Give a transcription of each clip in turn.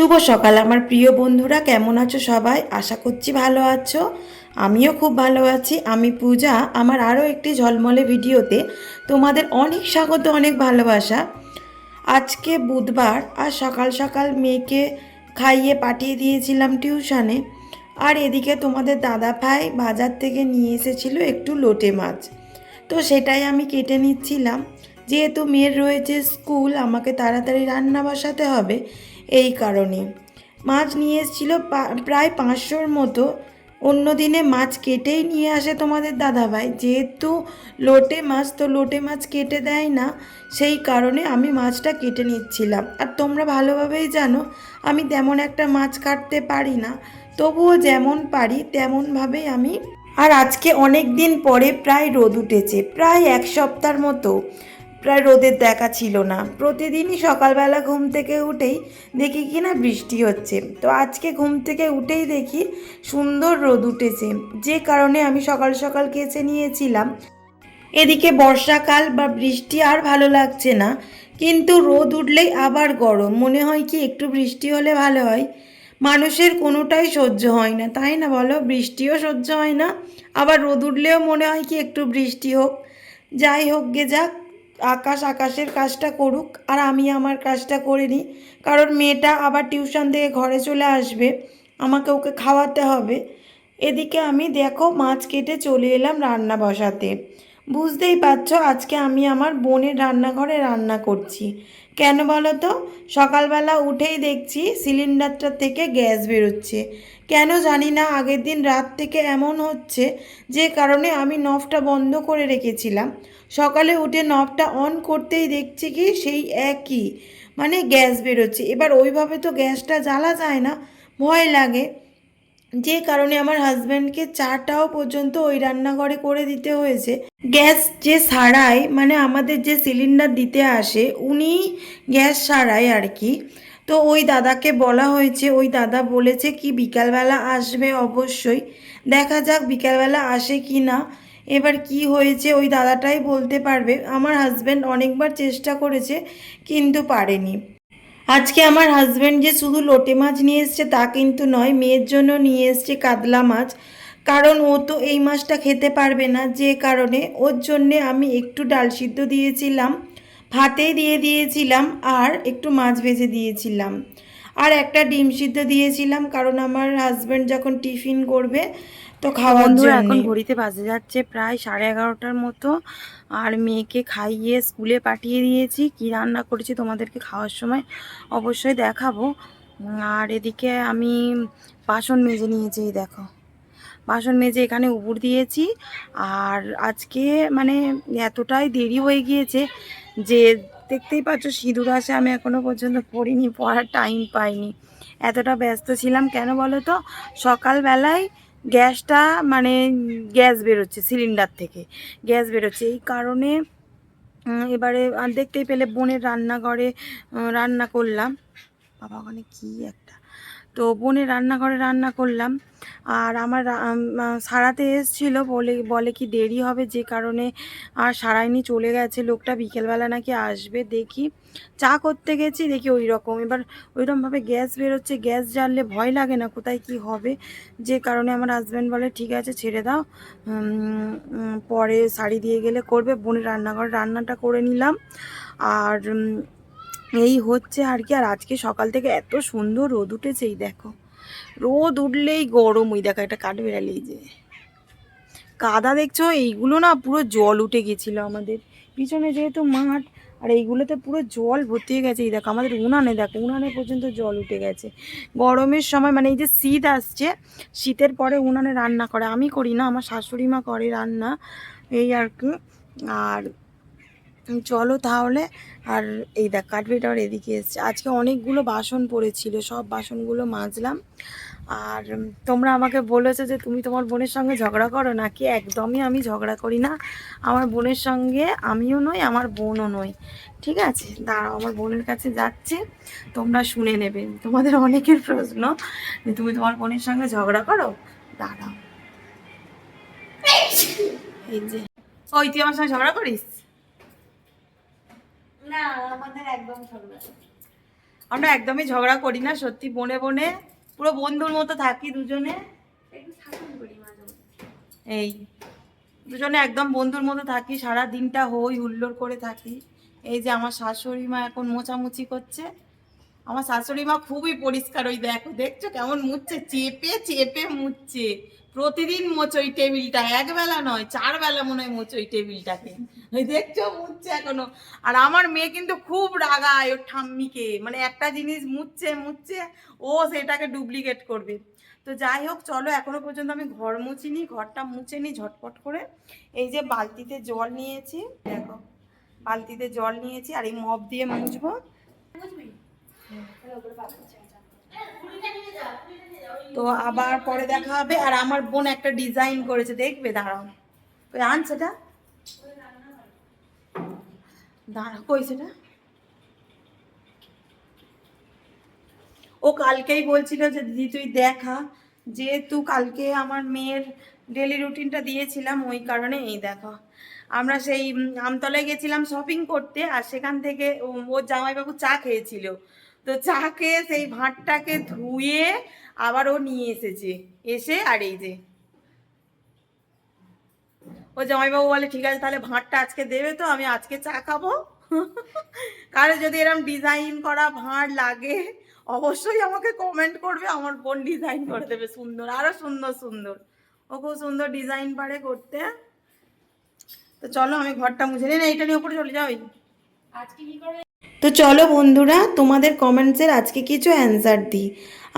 শুভ সকাল আমার প্রিয় বন্ধুরা, কেমন আছো সবাই? আশা করছি ভালো আছো। আমিও খুব ভালো আছি। আমি পূজা। আমার আরও একটি ঝলমলে ভিডিওতে তোমাদের অনেক স্বাগত, অনেক ভালোবাসা। আজকে বুধবার, আর সকাল সকাল মেয়েকে খাইয়ে পাঠিয়ে দিয়েছিলাম টিউশনে। আর এদিকে তোমাদের দাদা ভাই বাজার থেকে নিয়ে এসেছিল একটু লোটে মাছ। তো সেটাই আমি কেটে নিচ্ছিলাম। যেহেতু মেয়ের রয়েছে স্কুল, আমাকে তাড়াতাড়ি রান্না বসাতে হবে, এই কারণে মাছ নিয়ে এসেছিলো প্রায় 500-র মতো। অন্য দিনে মাছ কেটেই নিয়ে আসে তোমাদের দাদাভাই, যেহেতু লোটে মাছ, তো লোটে মাছ কেটে দেয় না, সেই কারণে আমি মাছটা কেটে নিচ্ছিলাম। আর তোমরা ভালোভাবেই জানো আমি তেমন একটা মাছ কাটতে পারি না, তবুও যেমন পারি তেমনভাবেই আমি। আর আজকে অনেক দিন পরে প্রায় রোদ উঠেছে, প্রায় এক সপ্তাহের মতো প্রায় রোদের দেখা ছিল না। প্রতিদিনই সকালবেলা ঘুম থেকে উঠেই দেখি কি না বৃষ্টি হচ্ছে, তো আজকে ঘুম থেকে উঠেই দেখি সুন্দর রোদ উঠেছে, যে কারণে আমি সকাল সকাল কেচে নিয়েছিলাম। এদিকে বর্ষাকাল বা বৃষ্টি আর ভালো লাগছে না, কিন্তু রোদ উঠলেই আবার গরম মনে হয়, কি একটু বৃষ্টি হলে ভালো হয়। মানুষের কোনোটাই সহ্য হয় না, তাই না বলো? বৃষ্টিও সহ্য হয় না, আবার রোদ উঠলেও মনে হয় কি একটু বৃষ্টি হোক। যাই হোক গে যাক, আকাশ আকাশের কাজটা করুক, আর আমি আমার কাজটা করে নিই। কারণ মেয়েটা আবার টিউশন থেকে ঘরে চলে আসবে, আমাকে ওকে খাওয়াতে হবে। এদিকে আমি দেখো মাছ কেটে চলে এলাম রান্না বসাতে। বুঝতেই পারছো আজকে আমি আমার বোনের রান্নাঘরে রান্না করছি। কেন বলো তো? সকালবেলা উঠেই দেখছি সিলিন্ডারটা থেকে গ্যাস বেরোচ্ছে। কেন জানি না, আগের দিন রাত থেকে এমন হচ্ছে, যে কারণে আমি নবটা বন্ধ করে রেখেছিলাম। সকালে উঠে নবটা অন করতেই দেখছি কি সেই একই, মানে গ্যাস বেরোচ্ছে। এবার ওইভাবে তো গ্যাসটা জ্বালা যায় না, ভয় লাগে, যে কারণে আমার হাজব্যান্ডকে চাটাও পর্যন্ত ওই রান্নাঘরে করে দিতে হয়েছে। গ্যাস যে সারায়, মানে আমাদের যে সিলিন্ডার দিতে আসে উনি গ্যাস সারায় আর কি। তো ওই দাদাকে বলা হয়েছে, ওই দাদা বলেছে কি বিকালবেলা আসবে অবশ্যই। দেখা যাক বিকালবেলা আসে কি না। এবার কি হয়েছে ওই দাদাটাই বলতে পারবে। আমার হাজব্যান্ড অনেকবার চেষ্টা করেছে কিন্তু পারেনি। আজকে আমার হাজব্যান্ড যে শুধু লোটে মাছ নিয়ে এসছে তা কিন্তু নয়, মেয়ের জন্য নিয়ে এসছে কাতলা মাছ। কারণ ও তো এই মাছটা খেতে পারবে না, যে কারণে ওর জন্যে আমি একটু ডাল সিদ্ধ দিয়েছিলাম, ভাতেই দিয়ে দিয়েছিলাম, আর একটু মাছ ভেজে দিয়েছিলাম, আর একটা ডিম সিদ্ধ দিয়েছিলাম, কারণ আমার হাজব্যান্ড যখন টিফিন করবে তো তো খাওয়ার বন্ধুরা এখন জন্যে। ঘড়িতে বাজে যাচ্ছে প্রায় 11:30টার মতো। আর মেয়েকে খাইয়ে স্কুলে পাঠিয়ে দিয়েছি। কি রান্না করেছি তোমাদেরকে খাওয়ার সময় অবশ্যই দেখাবো। আর এদিকে আমি বাসন মেজে নিয়েছি, এই দেখো বাসন মেজে এখানে উবুর দিয়েছি। আর আজকে মানে এতটাই দেরি হয়ে গিয়েছে যে দেখতেই পাচ্ছ সিঁদুর আসে আমি এখনো পর্যন্ত পড়িনি, পড়ার টাইম পাইনি, এতটা ব্যস্ত ছিলাম। কেন বলো তো? সকালবেলায় গ্যাসটা মানে গ্যাস বেরোচ্ছে সিলিন্ডার থেকে, গ্যাস বেরোচ্ছে এই কারণে এবারে দেখতেই পেলে বোনের রান্নাঘরে রান্না করলাম। বাবা ওখানে কী একটা, তো বোনের রান্নাঘরে রান্না করলাম। আর আমার সারাতে এসেছিল, বলে বলে কি দেরি হবে, যে কারণে আর সারাইনি, চলে গেছে লোকটা। বিকেলবেলা নাকি আসবে। দেখি চা করতে গেছি, দেখি ওই রকম এবার ওইরকমভাবে গ্যাস বেরোচ্ছে। গ্যাস জ্বাললে ভয় লাগে না কোথায় কি হবে, যে কারণে আমার হাজব্যান্ড বলে ঠিক আছে ছেড়ে দাও, পরে শাড়ি দিয়ে গেলে করবে। বোনের রান্নাঘরে রান্নাটা করে নিলাম। আর এই হচ্ছে আর কি। আর আজকে সকাল থেকে এত সুন্দর রোদ উঠেছে, এই দেখো রোদ উঠলেই গরম। ওই দেখো একটা কাঠবেড়ালি, যে কাদা দেখছো, এইগুলো না পুরো জল উঠে গেছিলো আমাদের পিছনে, যেহেতু মাঠ, আর এইগুলোতে পুরো জল ভর্তি হয়ে গেছে। এই দেখো আমাদের উনানে, দেখো উনানে পর্যন্ত জল উঠে গেছে। গরমের সময় মানে এই যে শীত আসছে, শীতের পরে উনানে রান্না করে, আমি করি না, আমার শাশুড়ি মা করে রান্না, এই আর কি। আর চলো তাহলে। আর এই দেখ কাঠবেটার এদিকে এসছে। আজকে অনেকগুলো বাসন পড়েছিল, সব বাসনগুলো মাজলাম। আর তোমরা আমাকে বলেছো যে তুমি তোমার বোনের সঙ্গে ঝগড়া করো নাকি। একদমই আমি ঝগড়া করি না। আমার বোনের সঙ্গে আমিও নই, আমার বোনও নই। ঠিক আছে, দাঁড়াও আমার বোনের কাছে যাচ্ছে, তোমরা শুনে নেবে। তোমাদের অনেকের প্রশ্ন যে তুমি তোমার বোনের সঙ্গে ঝগড়া করো, দাঁড়াও। এই যে, ওই তুই আমার সঙ্গে ঝগড়া করিস? না, আমাদের একদম ঝগড়া নেই। আমরা একদমই ঝগড়া করি না, সত্যি বনে বনে পুরো বন্ধুর মতো থাকি দুজনে। এই দুজনে একদম বন্ধুর মতো থাকি, সারা দিনটা হই হুল্লোড় করে থাকি। এই যে আমার শাশুড়ি মা এখন মোছামুছি করছে। আমার শাশুড়ি মা খুবই পরিষ্কার, ওই দেখো, দেখছো কেমন মুছছে, চেপে চেপে মুছছে। প্রতিদিন মোছ ওই টেবিলটা, একবেলা নয় 4 বেলা মনে হয় মোছ ওই টেবিলটাকে। ওই দেখছো মুছছে এখনো। আর আমার মেয়ে কিন্তু খুব রাগায় ওর ঠাম্মিকে, মানে একটা জিনিস মুছছে মুছছে ও সেটাকে ডুপ্লিকেট করবে। তো যাই হোক চলো, এখনো পর্যন্ত আমি ঘর মুছিনি, ঘরটা মুছে নি ঝটপট করে। এই যে বালতিতে জল নিয়েছি, দেখো বালতিতে জল নিয়েছি, আর এই মপ দিয়ে মুছবো। তো আবার পরে দেখা হবে। আর আমার বোন একটা ডিজাইন করেছে, দেখবে, দাঁড়াও, ওই আন সেটা, দাঁড়াও, কই সেটা। ও কালকেই বলছিল যে দিদি তুই দেখা, যেহেতু কালকে আমার মেয়ের ডেলি রুটিনটা দিয়েছিলাম, ওই কারণে এই দেখো আমরা সেই আমতলায় গেছিলাম শপিং করতে, আর সেখান থেকে ওর জামাইবাবু চা খেয়েছিল। তো চা খেয়ে সেই ভাঁড়টাকে ধুয়ে আবার ও নিয়ে এসেছে, এসে আর এই যে ও জামাইবাবু বলে ঠিক আছে তাহলে ভাঁড়টা আজকে দেবে, তো আমি আজকে চা খাবো। কারো যদি এরকম ডিজাইন করা ভাঁড় লাগে অবশ্যই আমাকে কমেন্ট করবে, আমার বোন ডিজাইন করে দেবে সুন্দর, আরো সুন্দর সুন্দর। ও খুব সুন্দর ডিজাইন পারে করতে। তো চলো আমি ঘরটা মুছে নিই, না এইটা নিয়ে উপরে চলে যাই। তো চলো বন্ধুরা, তোমাদের কমেন্টসের আজকে কিছু অ্যান্সার দিই।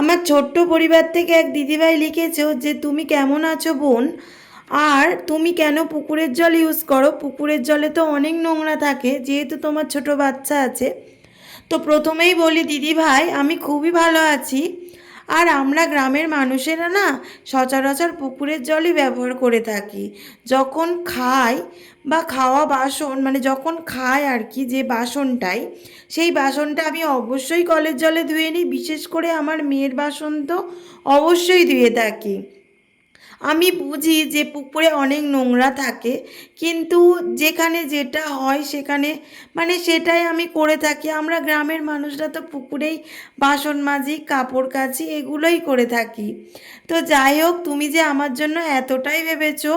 আমার ছোট্ট পরিবার থেকে এক দিদিভাই লিখেছো যে তুমি কেমন আছো বোন, আর তুমি কেন পুকুরের জল ইউজ করো, পুকুরের জলে তো অনেক নোংরা থাকে, যেহেতু তোমার ছোট বাচ্চা আছে। তো প্রথমেই বলি দিদিভাই, আমি খুবই ভালো আছি। আর আমরা গ্রামের মানুষেরা না সচরাচর পুকুরের জলই ব্যবহার করে থাকি। যখন খাই বা খাওয়া বাসন, মানে যখন খাই আর কি, যে বাসনটাই, সেই বাসনটা আমি অবশ্যই কলের জলে ধুয়ে নিই। বিশেষ করে আমার মেয়ের বাসন তো অবশ্যই ধুয়ে থাকি। আমি বুঝি যে পুকুরে অনেক নোংরা থাকে, কিন্তু যেখানে যেটা হয় সেখানে মানে সেটাই আমি করে থাকি। আমরা গ্রামের মানুষরা তো পুকুরেই বাসন মাজি, কাপড় কাচি, এগুলোই করে থাকি। তো যাই হোক, তুমি যে আমার জন্য এতটাই ভেবেছো,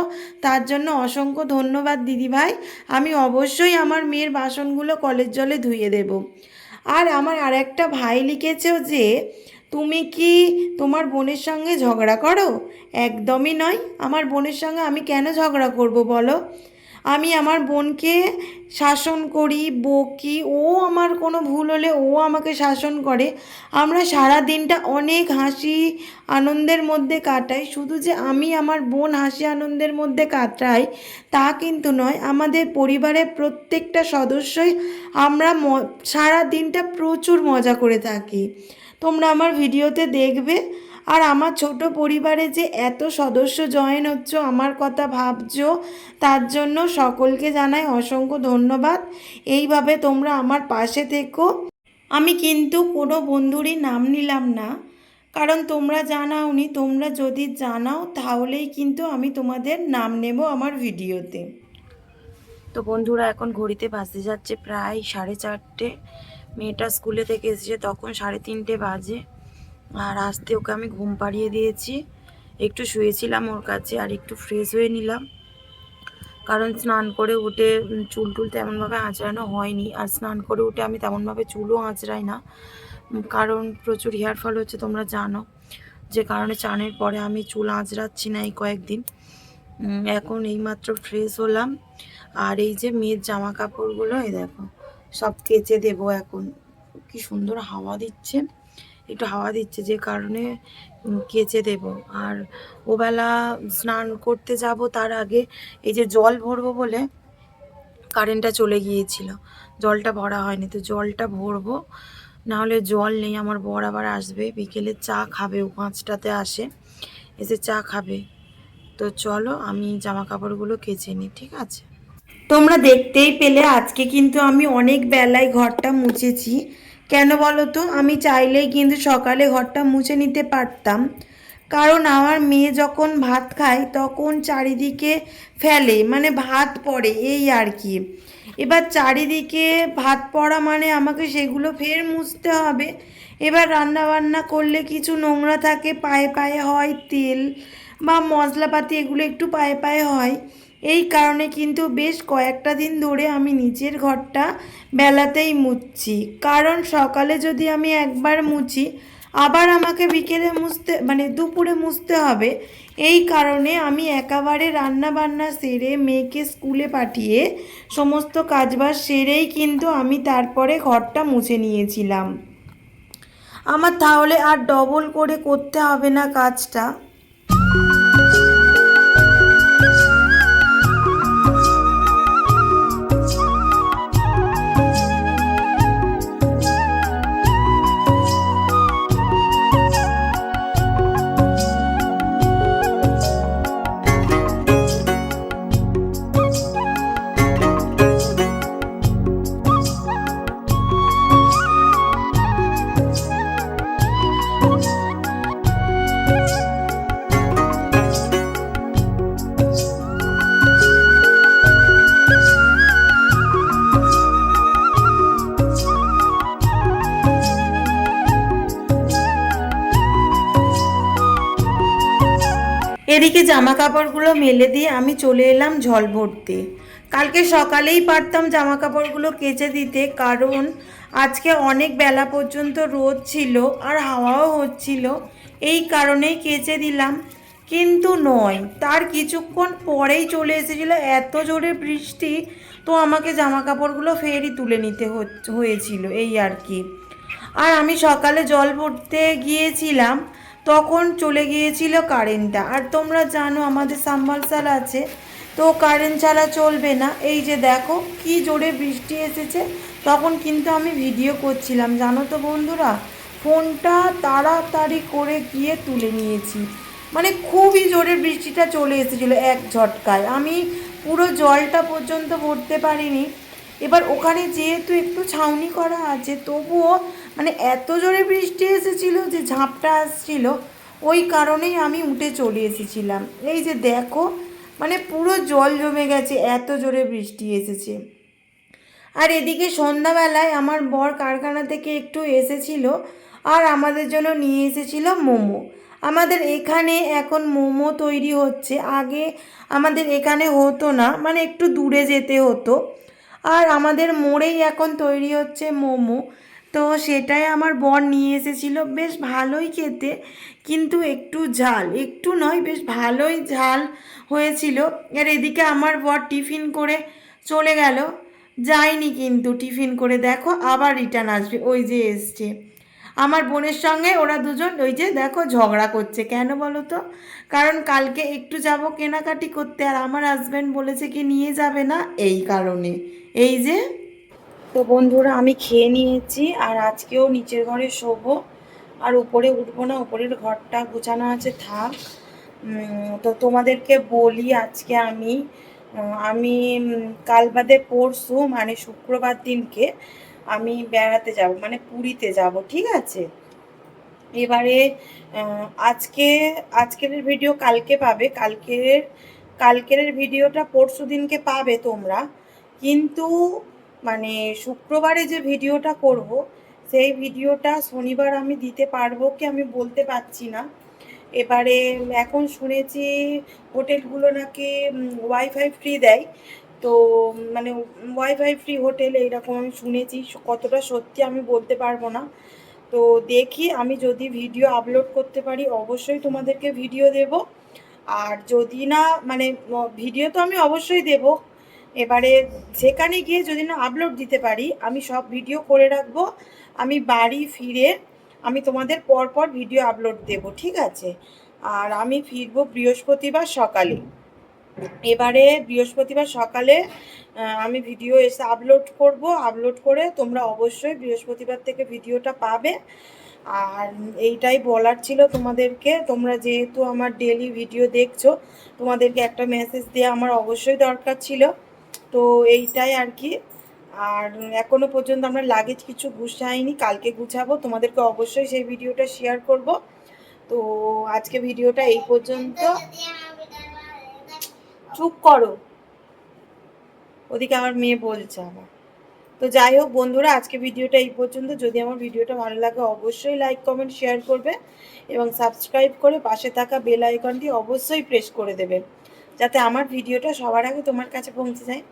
তার জন্য অসংখ্য ধন্যবাদ দিদিভাই। আমি অবশ্যই আমার মেয়ের বাসনগুলো কলের জলে ধুয়ে দেব। আর আমার আরেকটা ভাই লিখেছেও যে তুমি কি তোমার বোনের সঙ্গে ঝগড়া করো? একদমই নয়। আমার বোনের সঙ্গে আমি কেন ঝগড়া করব বলো? আমি আমার বোনকে শাসন করি, বকি, ও আমার কোনো ভুল হলে ও আমাকে শাসন করে। আমরা সারা দিনটা অনেক হাসি আনন্দের মধ্যে কাটাই। শুধু যে আমি আমার বোন হাসি আনন্দের মধ্যে কাটাই তা কিন্তু নয়, আমাদের পরিবারের প্রত্যেকটা সদস্যই আমরা সারা দিনটা প্রচুর মজা করে থাকি। তোমরা আমার ভিডিওতে দেখবে। আর আমার ছোট পরিবারে যে এত সদস্য জয়েন হচ্ছ, আমার কথা ভাবছো, তার জন্য সকলকে জানাই অসংখ্য ধন্যবাদ। এইভাবে তোমরা আমার পাশে থেকো। আমি কিন্তু কোনো বন্ধুরই নাম নিলাম না, কারণ তোমরা জানাওনি। তোমরা যদি জানাও তাহলেই কিন্তু আমি তোমাদের নাম নেব আমার ভিডিওতে। তো বন্ধুরা এখন ঘড়িতে বাজতে যাচ্ছে প্রায় 4:30। মেয়েটা স্কুলে থেকে এসেছে তখন 3:30 বাজে। আর আসতে ওকে আমি ঘুম পাড়িয়ে দিয়েছি, একটু শুয়েছিলাম ওর কাছে, আর একটু ফ্রেশ হয়ে নিলাম। কারণ স্নান করে উঠে চুল টুল তেমনভাবে আঁচড়ানো হয়নি, আর স্নান করে উঠে আমি তেমনভাবে চুলও আঁচড়াই না, কারণ প্রচুর হেয়ার ফল হচ্ছে তোমরা জানো, যে কারণে চানের পরে আমি চুল আঁচড়াচ্ছি না এই কয়েকদিন। এখন এইমাত্র ফ্রেশ হলাম। আর এই যে মেয়ের জামা কাপড়গুলো এই দেখো সব কেচে দেবো এখন। কি সুন্দর হাওয়া দিচ্ছে, একটু হাওয়া দিচ্ছে যে কারণে কেচে দেব। আর ওবেলা স্নান করতে যাব তার আগে এই যে জল ভরবো বলে কারেন্টটা চলে গিয়েছিল, জলটা ভরা হয়নি, তো জলটা ভরবো। নাহলে জল নেই। আমার বর আবার আসবে বিকেলে, চা খাবে, ও 5টাতে আসে, এসে চা খাবে। তো চলো আমি জামা কাপড়গুলো কেচে নিই, ঠিক আছে? তোমরা দেখতেই পেলে আজকে কিন্তু আমি অনেক বেলায় ঘরটা মুছেছি। কেন বলো তো? আমি চাইলেই কিন্তু সকালে ঘরটা মুছে নিতে পারতাম, কারণ আমার মেয়ে যখন ভাত খায় তখন চারিদিকে ফেলে, মানে ভাত পড়ে, এই আর কি। এবার চারিদিকে ভাত পড়া মানে আমাকে সেগুলো ফের মুছতে হবে। এবার রান্না বান্না করলে কিছু নোংরা থাকে, পায়ে পায়ে হয়, তেল বা মশলাপাতি এগুলো একটু পায়ে পায়ে হয়। এই কারণে কিন্তু বেশ কয়েকটা দিন ধরে আমি নিচের ঘরটা বেলাতেই মুছছি, কারণ সকালে যদি আমি একবার মুছি আবার আমাকে বিকেলে মুছতে মানে দুপুরে মুছতে হবে। এই কারণে আমি একেবারে রান্না বান্না সেরে মেয়েকে স্কুলে পাঠিয়ে সমস্ত কাজবাজ সেরেই কিন্তু আমি তারপরে ঘরটা মুছে নিয়েছিলাম। আমার তাহলে আর ডবল করে করতে হবে না কাজটা। এদিকে জামা কাপড়গুলো মেলে দিয়ে আমি চলে এলাম জল ভরতে। কালকে সকালেই পারতাম জামা কাপড়গুলো কেচে দিতে, কারণ আজকে অনেক বেলা পর্যন্ত রোদ ছিল আর হাওয়াও হচ্ছিল, এই কারণেই কেচে দিলাম। কিন্তু নয়, তার কিছুক্ষণ পরেই চলে এসেছিল এত জোরে বৃষ্টি, তো আমাকে জামা কাপড়গুলো ফেরই তুলে নিতে হয়েছিল, এই আর কি। আর আমি সকালে জল ভরতে গিয়েছিলাম, তখন চলে গিয়েছিল কারেন্টটা। আর তোমরা জানো আমাদের সাবমার্সাল আছে, তো কারেন্ট ছাড়া চলবে না। এই যে দেখো কি জোরে বৃষ্টি এসেছে, তখন কিন্তু আমি ভিডিও করছিলাম, জানো তো বন্ধুরা। ফোনটা তাড়াতাড়ি করে গিয়ে তুলে নিয়েছি, মানে খুবই জোরে বৃষ্টিটা চলে এসেছিলো এক ঝটকায়। আমি পুরো জলটা পর্যন্ত ভরতে পারিনি। এবার ওখানে যেহেতু একটু ছাউনি করা আছে, তবুও মানে এত জোরে বৃষ্টি এসেছিলো যে ঝাপটা আসছিল, ওই কারণেই আমি উঠে চলে এসেছিলাম। এই যে দেখো, মানে পুরো জল জমে গেছে, এত জোরে বৃষ্টি এসেছে। আর এদিকে সন্ধ্যাবেলায় আমার বর কারখানা থেকে একটু এসেছিল, আর আমাদের জন্য নিয়ে এসেছিল মোমো। আমাদের এখানে এখন মোমো তৈরি হচ্ছে, আগে আমাদের এখানে হতো না, মানে একটু দূরে যেতে হতো। আর আমাদের মোড়েই এখন তৈরি হচ্ছে মোমো, তো সেটাই আমার বর নিয়ে এসেছিল। বেশ ভালোই খেতে, কিন্তু একটু ঝাল, একটু নয় বেশ ভালোই ঝাল হয়েছিল। আর এদিকে আমার বর টিফিন করে চলে গেল, যায়নি কিন্তু টিফিন করে, দেখো আবার রিটার্ন আসবে, ওই যে এসছে। আমার বোনের সঙ্গে ওরা দুজন ওই যে দেখো ঝগড়া করছে, কেন বলো তো? কারণ কালকে একটু যাব কেনাকাটি করতে, আর আমার হাজব্যান্ড বলেছে কি নিয়ে যাবে না, এই কারণে। এই যে, তো বন্ধুরা আমি খেয়ে নিয়েছি, আর আজকেও নিচের ঘরে শোবো, আর উপরে উঠবো না, উপরের ঘরটা গোছানো আছে থাক। তো তোমাদেরকে বলি আজকে আমি কাল বাদে পরশু মানে শুক্রবার দিনকে আমি বেড়াতে যাব, মানে পুরীতে যাব, ঠিক আছে। এবারে আজকের ভিডিও কালকে পাবে, কালকের ভিডিওটা পরশু দিনকে পাবে তোমরা, কিন্তু মানে শুক্রবারে যে ভিডিওটা করব সেই ভিডিওটা শনিবার আমি দিতে পারবো কি আমি বলতে পারছি না। এবারে এখন শুনেছি হোটেলগুলো নাকি ওয়াইফাই ফ্রি দেয়, তো মানে ওয়াইফাই ফ্রি হোটেল এইরকম আমি শুনেছি, কতটা সত্যি আমি বলতে পারবো না। তো দেখি, আমি যদি ভিডিও আপলোড করতে পারি অবশ্যই তোমাদেরকে ভিডিও দেব, আর যদি না মানে ভিডিও তো আমি অবশ্যই দেব। এবারে সেখানে গিয়ে যদি না আপলোড দিতে পারি, আমি সব ভিডিও করে রাখবো, আমি বাড়ি ফিরে আমি তোমাদের পরপর ভিডিও আপলোড দেব, ঠিক আছে। আর আমি ফিরবো বৃহস্পতিবার সকালে। এবারে বৃহস্পতিবার সকালে আমি ভিডিও এসে আপলোড করে তোমরা অবশ্যই বৃহস্পতিবার থেকে ভিডিওটা পাবে। আর এইটাই বলার ছিল তোমাদেরকে, তোমরা যেহেতু আমার ডেলি ভিডিও দেখছো, তোমাদেরকে একটা মেসেজ দেওয়া আমার অবশ্যই দরকার ছিল, তো এইটাই আর কি। আর এখনো পর্যন্ত আমরা লাগেজ কিছু গুছাইনি, কালকে গুছাবো, তোমাদেরকে অবশ্যই সেই ভিডিওটা শেয়ার করব। তো আজকে ভিডিওটা এই পর্যন্ত। চুপ করো। ওদিকে আমার মেয়ে বলছে আমার। তো যাই হোক বন্ধুরা, আজকে ভিডিওটা এই পর্যন্ত। যদি আমার ভিডিওটা ভালো লাগে অবশ্যই লাইক কমেন্ট শেয়ার করবে এবং সাবস্ক্রাইব করে পাশে থাকা বেল আইকনটি অবশ্যই প্রেস করে দেবে, যাতে আমার ভিডিওটা সবার আগে তোমার কাছে পৌঁছে যায়।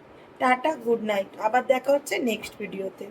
টাটা, গুড নাইট, আবার দেখা হচ্ছে নেক্সট ভিডিওতে।